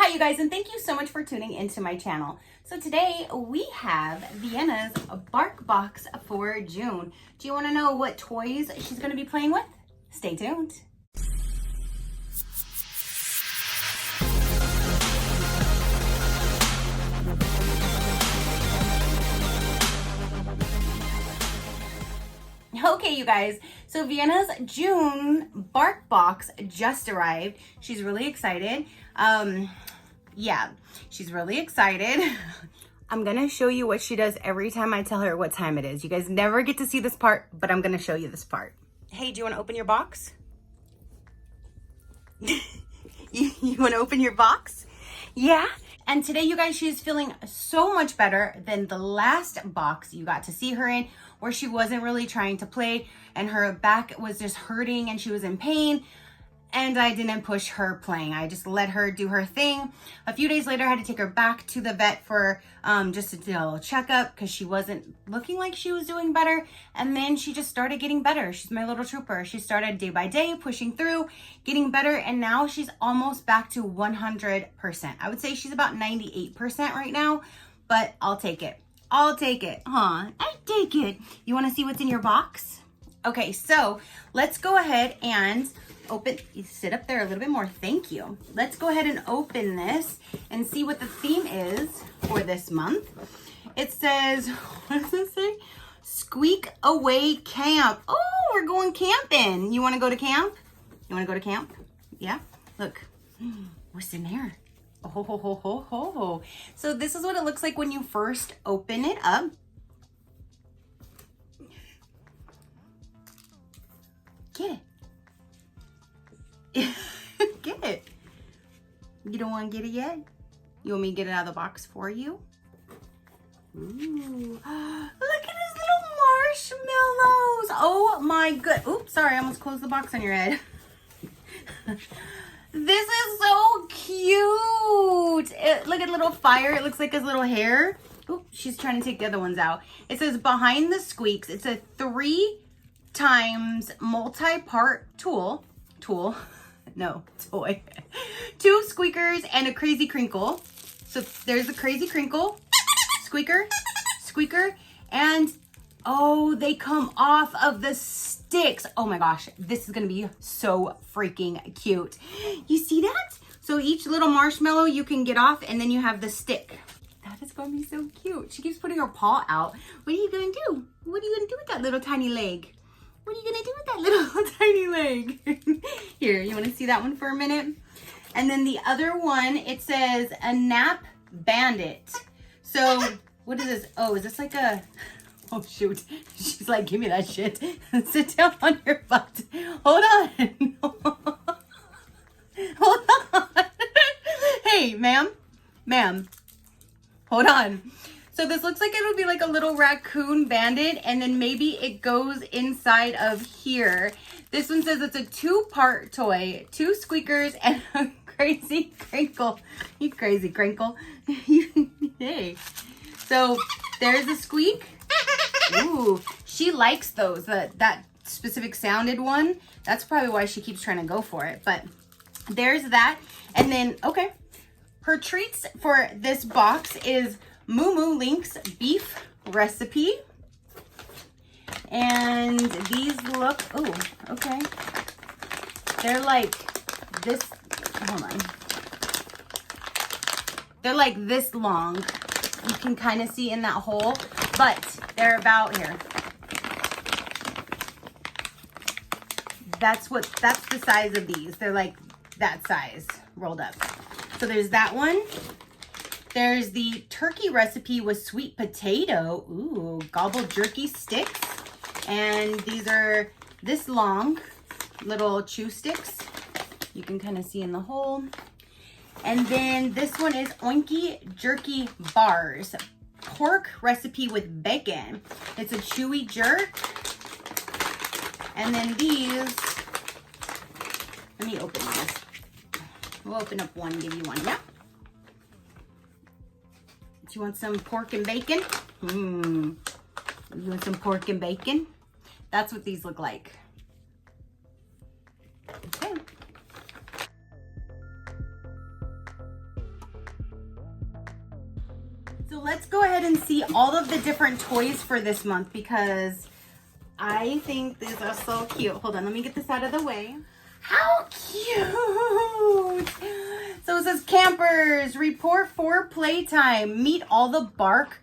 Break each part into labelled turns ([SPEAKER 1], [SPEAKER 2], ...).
[SPEAKER 1] Hi you guys, and thank you so much for tuning into my channel. So today we have Vienna's BarkBox for June. Do you want to know what toys she's going to be playing with? Stay tuned. Okay, you guys, so Vienna's June BarkBox just arrived. She's really excited. Yeah, she's really excited. I'm gonna show you what she does every time I tell her what time it is. You guys never get to see this part, but I'm gonna show you this part. Hey, do you wanna open your box? You wanna open your box? Yeah? And today, you guys, she's feeling so much better than the last box you got to see her in, where she wasn't really trying to play and her back was just hurting and she was in pain. And I didn't push her playing. I just let her do her thing. A few days later, I had to take her back to the vet for just a little checkup because she wasn't looking like she was doing better. And then she just started getting better. She's my little trooper. She started day by day, pushing through, getting better. And now she's almost back to 100%. I would say she's about 98% right now, but I'll take it. I'll take it. Huh? I take it. You want to see what's in your box? Okay, so let's go ahead and open. You sit up there a little bit more. Thank you. Let's go ahead and open this and see what the theme is for this month. It says, what does it say? Squeak Away Camp. Oh, we're going camping. You want to go to camp? You want to go to camp? Yeah. Look, what's in there? Oh, ho, ho, ho, ho, ho. So this is what it looks like when you first open it up. Get it. Get it. You don't want to get it yet? You want me to get it out of the box for you? Ooh. Look at his little marshmallows. Oh my good. Oops, sorry, I almost closed the box on your head. This is so cute. Look at the little fire. It looks like his little hair. Oops, she's trying to take the other ones out. It says Behind the Squeaks. It's a 3 times multi-part toy. 2 squeakers and a crazy crinkle. So there's a crazy crinkle, squeaker, and oh, they come off of the sticks. Oh my gosh, this is gonna be so freaking cute. You see that? So each little marshmallow you can get off, and then you have the stick. That is gonna be so cute. She keeps putting her paw out. What are you gonna do? What are you gonna do with that little tiny leg? What are you gonna do with that little tiny leg? Here, you wanna see that one for a minute? And then the other one, it says a nap bandit. So what is this? Oh, is this like a, oh shoot. She's like, give me that shit. Sit down on your butt. Hold on. Hold on. Hey, ma'am, hold on. So this looks like it would be like a little raccoon bandit, and then maybe it goes inside of here. This one says it's a 2-part toy, 2 squeakers and a crazy crinkle. You crazy crinkle. Hey. So there's a squeak. Ooh, she likes those. That specific sounded one. That's probably why she keeps trying to go for it. But there's that. And then, okay. Her treats for this box is Moo Moo Link's beef recipe. And these look, oh, okay. They're like this, hold on. They're like this long. You can kind of see in that hole, but they're about here. That's the size of these. They're like that size rolled up. So there's that one. There's the turkey recipe with sweet potato. Ooh, gobble jerky sticks. And these are this long little chew sticks. You can kind of see in the hole. And then this one is Oinky Jerky Bars. Pork recipe with bacon. It's a chewy jerk. And then these, let me open these. We'll open up one, give you one, yeah? Do you want some pork and bacon? You want some pork and bacon? That's what these look like. Okay. So let's go ahead and see all of the different toys for this month because I think these are so cute. Hold on, let me get this out of the way. How cute! So it says campers, report for playtime. Meet all the bark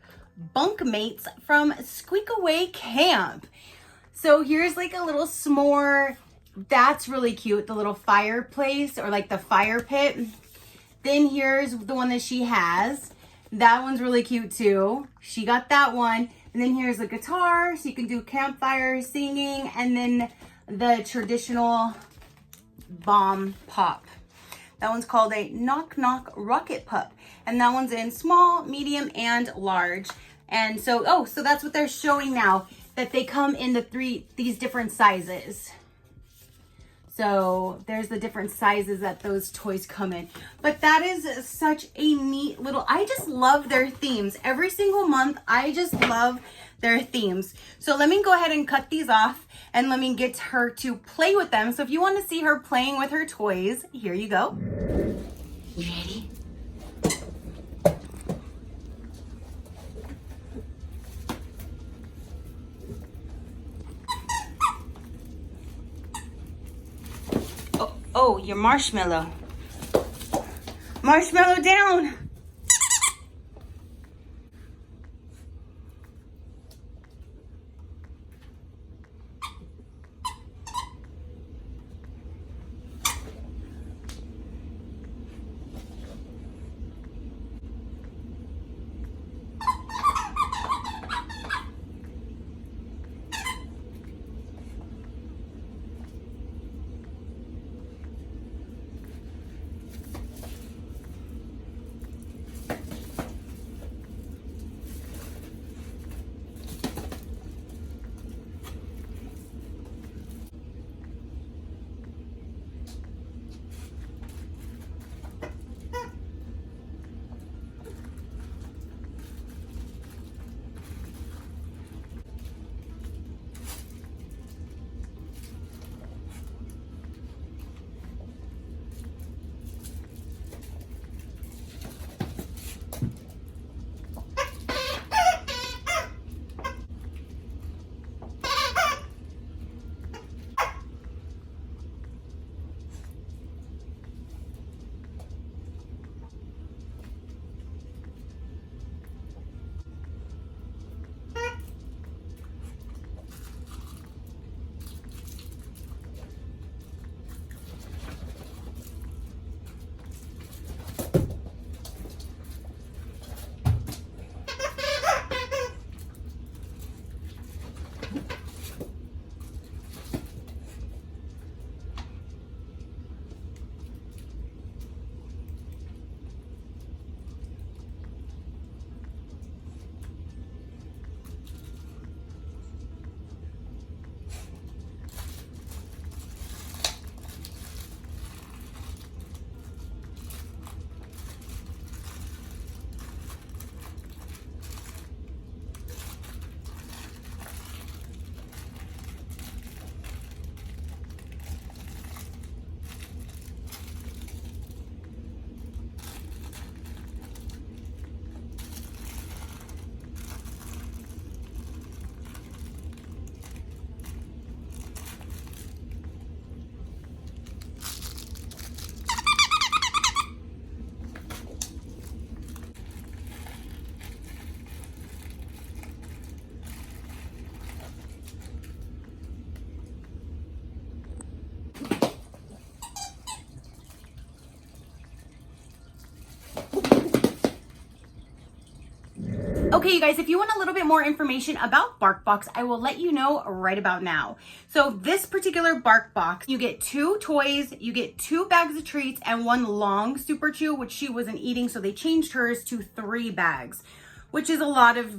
[SPEAKER 1] bunkmates from Squeak Away Camp. So here's like a little s'more. That's really cute. The little fireplace or like the fire pit. Then here's the one that she has. That one's really cute too. She got that one. And then here's a guitar so you can do campfire singing. And then the traditional bomb pop. That one's called a Knock Knock Rocket Pup. And that one's in small, medium, and large. And so, so that's what they're showing now, that they come in these different sizes. So there's the different sizes that those toys come in. But that is such a neat little, I just love their themes. Every single month, I just love their themes. So let me go ahead and cut these off and let me get her to play with them. So if you want to see her playing with her toys, here you go. You ready? Oh, your marshmallow. Marshmallow down. Okay, you guys, if you want a little bit more information about BarkBox, I will let you know right about now. So this particular BarkBox, you get 2 toys, you get 2 bags of treats, and 1 long Super Chew, which she wasn't eating, so they changed hers to 3 bags, which is a lot of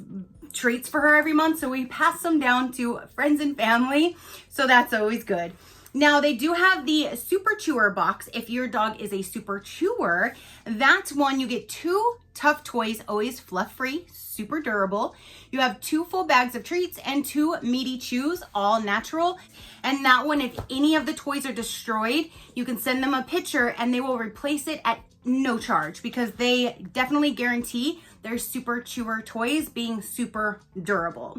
[SPEAKER 1] treats for her every month. So we pass them down to friends and family, so that's always good. Now they do have the Super Chewer box. If your dog is a Super Chewer, that's one you get 2 tough toys, always fluff free, super durable. You have 2 full bags of treats and 2 meaty chews, all natural. And that one, if any of the toys are destroyed, you can send them a picture and they will replace it at no charge because they definitely guarantee their super chewer toys being super durable.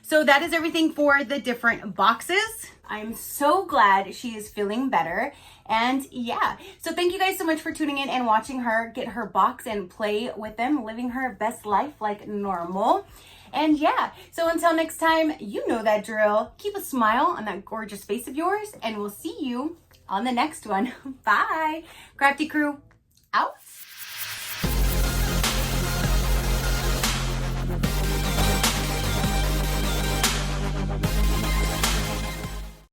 [SPEAKER 1] So that is everything for the different boxes. I'm so glad she is feeling better. And yeah, so thank you guys so much for tuning in and watching her get her box and play with them, living her best life like normal. And yeah, so until next time, you know that drill. Keep a smile on that gorgeous face of yours, and we'll see you on the next one. Bye. Crafty crew, out.